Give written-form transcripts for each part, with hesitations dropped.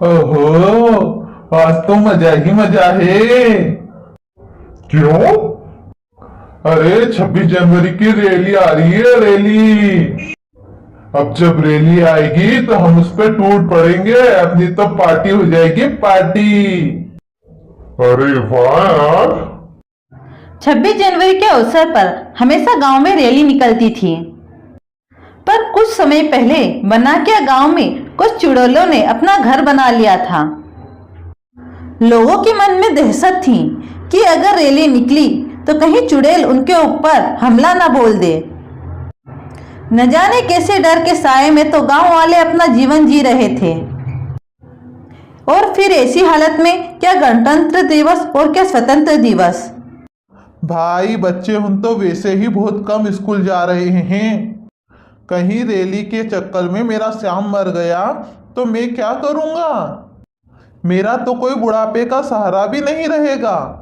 ओहो, आज तो मजा ही मजा है। क्यों? अरे 26 जनवरी की रैली आ रही है, रैली। अब जब रैली आएगी तो हम उस पर टूट पड़ेंगे, अपनी तो पार्टी हो जाएगी, पार्टी। अरे वाह यार। 26 जनवरी के अवसर पर हमेशा गांव में रैली निकलती थी, पर कुछ समय पहले बनाकिया गांव में कुछ चुड़ैलों ने अपना घर बना लिया था। लोगों के मन में दहशत थी कि अगर रैली निकली तो कहीं चुड़ैल उनके ऊपर हमला ना बोल दे। न जाने कैसे डर के साए में तो गांव वाले अपना जीवन जी रहे थे। और फिर ऐसी हालत में क्या गणतंत्र दिवस और क्या स्वतंत्र दिवस। भाई बच्चे हम तो वैसे ही बहुत कम स्कूल जा रहे हैं। कहीं रैली के चक्कर में मेरा श्याम मर गया तो मैं क्या करूंगा? मेरा तो कोई बुढ़ापे का सहारा भी नहीं रहेगा।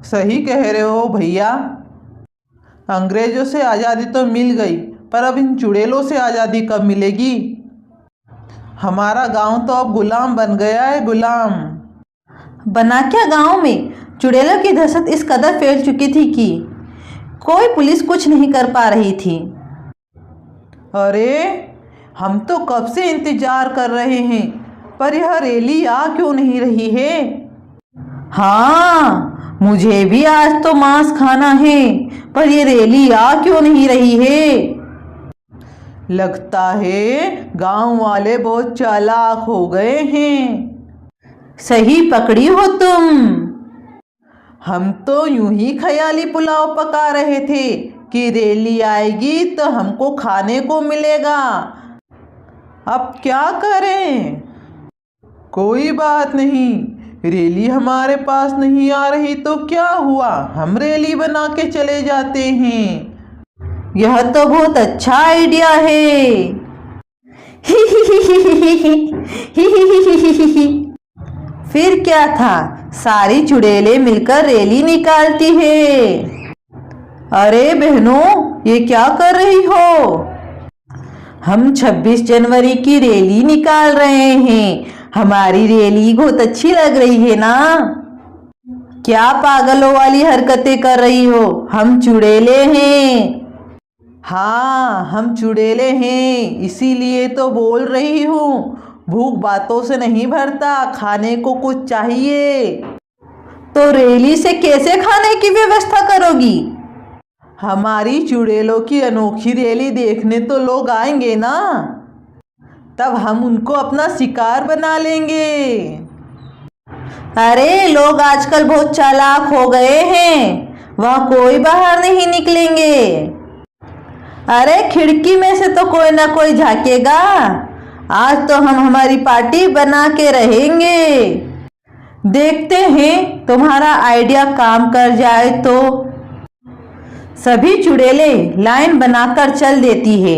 सही कह रहे हो भैया। अंग्रेजों से आज़ादी तो मिल गई, पर अब इन चुड़ैलों से आज़ादी कब मिलेगी? हमारा गांव तो अब गुलाम बन गया है, गुलाम। बनाकिया गांव में चुड़ैलों की दहशत इस कदर फैल चुकी थी कि कोई पुलिस कुछ नहीं कर पा रही थी। अरे हम तो कब से इंतजार कर रहे हैं, पर यह रैली आ क्यों नहीं रही है? हाँ, मुझे भी आज तो मांस खाना है, पर ये रैली आ क्यों नहीं रही है? लगता है गांव वाले बहुत चालाक हो गए हैं। सही पकड़ी हो तुम। हम तो यूं ही ख्याली पुलाव पका रहे थे कि रैली आएगी तो हमको खाने को मिलेगा। अब क्या करें? कोई बात नहीं, रैली हमारे पास नहीं आ रही तो क्या हुआ, हम रैली बना के चले जाते हैं। यह तो बहुत अच्छा आइडिया है। फिर क्या था, सारी चुड़ैलें मिलकर रैली निकालती है। अरे बहनों, ये क्या कर रही हो? हम 26 जनवरी की रैली निकाल रहे हैं। हमारी रैली बहुत अच्छी लग रही है ना? क्या पागलों वाली हरकतें कर रही हो? हम चुड़ैले हैं। हाँ, हम चुड़ैले हैं, इसीलिए तो बोल रही हूँ। भूख बातों से नहीं भरता, खाने को कुछ चाहिए। तो रैली से कैसे खाने की व्यवस्था करोगी? हमारी चुड़ैलों की अनोखी रैली देखने तो लोग आएंगे ना, तब हम उनको अपना शिकार बना लेंगे। अरे लोग आजकल बहुत चालाक हो गए हैं, वह कोई बाहर नहीं निकलेंगे। अरे खिड़की में से तो कोई ना कोई झांकेगा। आज तो हम हमारी पार्टी बना के रहेंगे। देखते हैं तुम्हारा आइडिया काम कर जाए तो। सभी चुड़ैलें लाइन बनाकर चल देती है।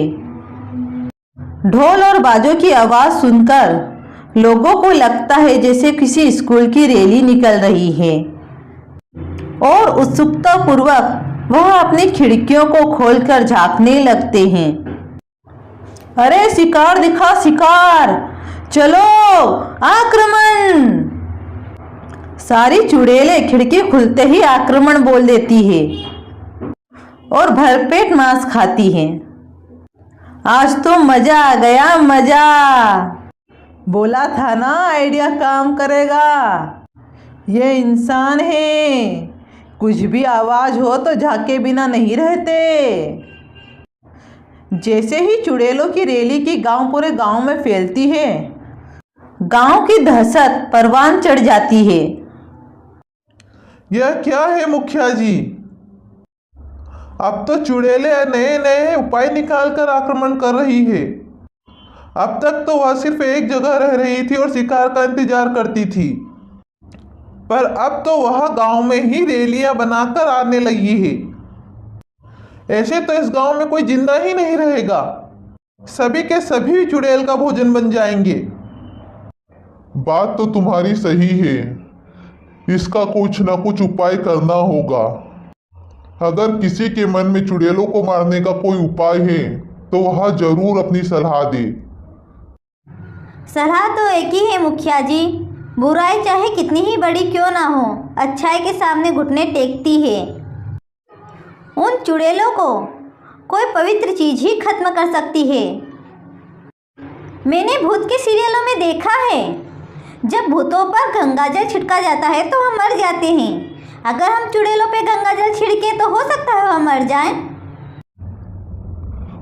ढोल और बाजों की आवाज सुनकर लोगों को लगता है जैसे किसी स्कूल की रैली निकल रही है, और उत्सुकता पूर्वक वह अपनी खिड़कियों को खोलकर झांकने लगते हैं। अरे शिकार दिखा, शिकार, चलो आक्रमण। सारी चुड़ैलें खिड़की खुलते ही आक्रमण बोल देती है और भरपेट मांस खाती हैं। आज तो मजा आ गया, मजा। बोला था ना आइडिया काम करेगा। ये इंसान है, कुछ भी आवाज हो तो झांके बिना नहीं रहते। जैसे ही चुड़ैलों की रैली की गांव पूरे गांव में फैलती है, गांव की दहशत परवान चढ़ जाती है। यह क्या है मुखिया जी? अब तो चुड़ैलें नए नए उपाय निकाल कर आक्रमण कर रही है। अब तक तो वह सिर्फ एक जगह रह रही थी और शिकार का इंतजार करती थी, पर अब तो वह गांव में ही रैलियां बनाकर आने लगी है। ऐसे तो इस गांव में कोई जिंदा ही नहीं रहेगा। सभी के सभी चुड़ैल का भोजन बन जाएंगे। बात तो तुम्हारी सही है, इसका कुछ ना कुछ उपाय करना होगा। अगर किसी के मन में चुड़ैलों को मारने का कोई उपाय है तो वह जरूर अपनी सलाह दे। सलाह तो एक ही है मुखिया जी, बुराई चाहे कितनी ही बड़ी क्यों ना हो, अच्छाई के सामने घुटने टेकती है। उन चुड़ैलों को कोई पवित्र चीज ही खत्म कर सकती है। मैंने भूत के सीरियलों में देखा है, जब भूतों पर गंगाजल छिड़का जाता है तो हम मर जाते हैं। अगर हम चुड़ैलों पे गंगाजल छिड़के तो हो सकता है हम मर जाएं।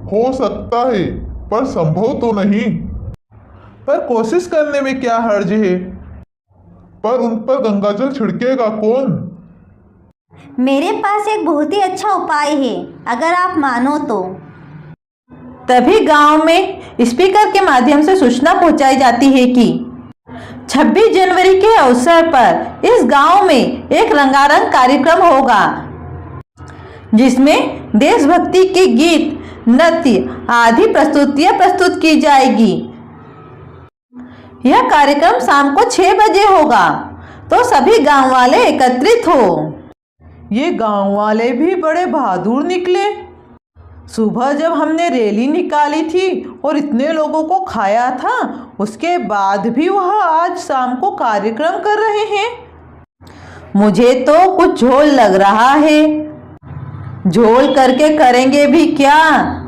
हो सकता है, पर संभव तो नहीं। पर कोशिश करने में क्या हर्ज है? पर उन पर गंगाजल छिड़केगा कौन? मेरे पास एक बहुत ही अच्छा उपाय है, अगर आप मानो तो। तभी गांव में स्पीकर के माध्यम से सूचना पहुंचाई जाती है कि 26 जनवरी के अवसर पर इस गांव में एक रंगारंग कार्यक्रम होगा, जिसमें देशभक्ति के गीत, नृत्य आदि प्रस्तुतियां प्रस्तुत की जाएगी। यह कार्यक्रम शाम को 6 बजे होगा, तो सभी गांव वाले एकत्रित हो। ये गांव वाले भी बड़े बहादुर निकले। सुबह जब हमने रैली निकाली थी और इतने लोगों को खाया था, उसके बाद भी वह आज शाम को कार्यक्रम कर रहे हैं। मुझे तो कुछ झोल लग रहा है। झोल करके करेंगे भी क्या?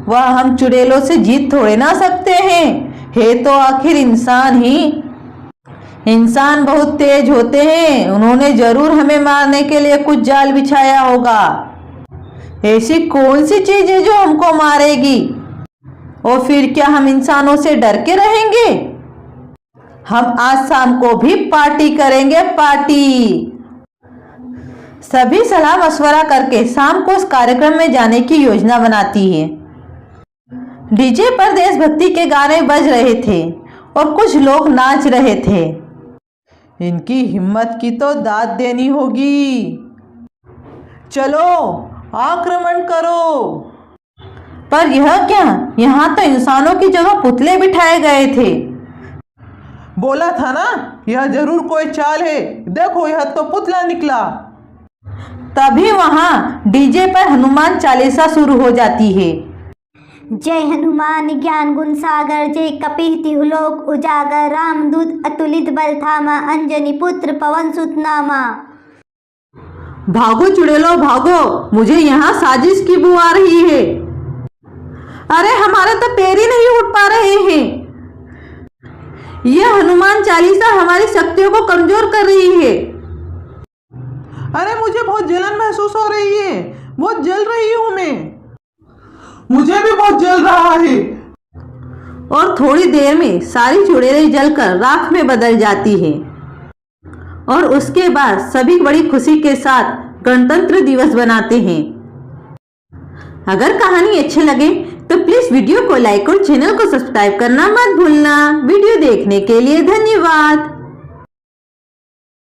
वह हम चुड़ैलों से जीत थोड़े ना सकते हैं। है तो आखिर इंसान ही। इंसान बहुत तेज होते हैं, उन्होंने जरूर हमें मारने के लिए कुछ जाल बिछाया होगा। ऐसी कौन सी चीज है जो हमको मारेगी? और फिर क्या हम इंसानों से डर के रहेंगे? हम आज शाम को भी पार्टी करेंगे, पार्टी। सभी सलाह मशवरा करके शाम को उस कार्यक्रम में जाने की योजना बनाती है। डीजे पर देशभक्ति के गाने बज रहे थे और कुछ लोग नाच रहे थे। इनकी हिम्मत की तो दाद देनी होगी। चलो आक्रमण करो। पर यह क्या? यहाँ तो इंसानों की जगह पुतले बिठाए गए थे। बोला था ना, यह जरूर कोई चाल है। देखो, यह तो पुतला निकला। तभी वहाँ डीजे पर हनुमान चालीसा शुरू हो जाती है। जय हनुमान ज्ञान गुण सागर, जय कपीह तिहुलोक उजागर, रामदूत अतुलित बल धामा, अंजनी पुत्र पवन सुत नामा। भागो चुड़ैलो भागो, मुझे यहाँ साजिश की बू आ रही है। अरे हमारे तो पैर ही नहीं उठ पा रहे हैं। यह हनुमान चालीसा हमारी शक्तियों को कमजोर कर रही है। अरे मुझे बहुत जलन महसूस हो रही है, बहुत जल रही हूं मैं। मुझे भी बहुत जल रहा है। और थोड़ी देर में सारी चुड़ैलें जलकर राख में बदल जाती है। और उसके बाद सभी बड़ी खुशी के साथ गणतंत्र दिवस बनाते हैं। अगर कहानी अच्छी लगे तो प्लीज वीडियो को लाइक और चैनल को सब्सक्राइब करना मत भूलना। वीडियो देखने के लिए धन्यवाद।